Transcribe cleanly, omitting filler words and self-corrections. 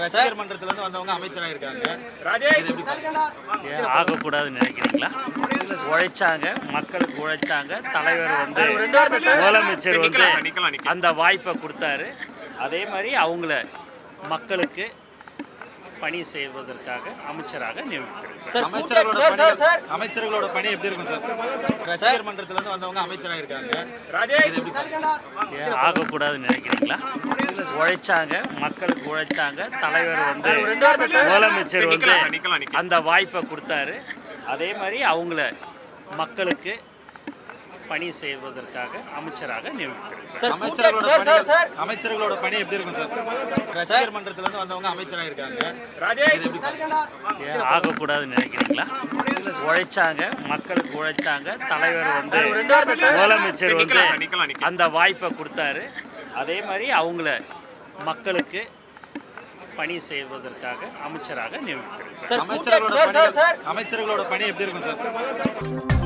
ரசிகர் மன்றத்துல இருந்து வந்தவங்க அமைச்சராக இருக்காங்க. ஏன் ஆகக்கூடாதுன்னு நினைக்கிறீங்களா? உழைச்சாங்க, மக்களுக்கு உழைச்சாங்க, தலைவர் வந்து முதலமைச்சர் வந்து அந்த வாய்ப்பை கொடுத்தாரு. அதே மாதிரி அவங்கள மக்களுக்கு பணி செய்வதற்காக அமைச்சராக நியமித்திருக்காங்க. அமைச்சர்களோட பணி எப்படி இருக்கும் சார்? ரசிகர் மன்றத்துல இருந்து வந்தவங்க அமைச்சராக இருக்காங்க. ஏன் ஆகக்கூடாதுன்னு நினைக்கிறீங்களா? உழைச்சாங்க, மக்களுக்கு உழைச்சாங்க, தலைவர் வந்து முதலமைச்சர் வந்து அந்த வாய்ப்பை கொடுத்தாரு. அதே மாதிரி அவங்கள மக்களுக்கு பணி செய்வதற்காக அமைச்சராக நியமித்திருக்காங்க. அமைச்சர்களோட பணி எப்படி இருக்கும் சார்? ரசிகர் மன்றத்துல இருந்து வந்தவங்க அமைச்சராக இருக்காங்க. ஏன் ஆகக்கூடாதுன்னு நினைக்கிறீங்களா? உழைச்சாங்க, மக்களுக்கு உழைச்சாங்க, தலைவர் வந்து முதலமைச்சர் வந்து அந்த வாய்ப்பை கொடுத்தாரு. அதே மாதிரி அவங்கள மக்களுக்கு பணி செய்வதற்காக அமைச்சராக நியமித்திருக்காங்க. அமைச்சர்களோட பணி எப்படி இருக்கும் சார்?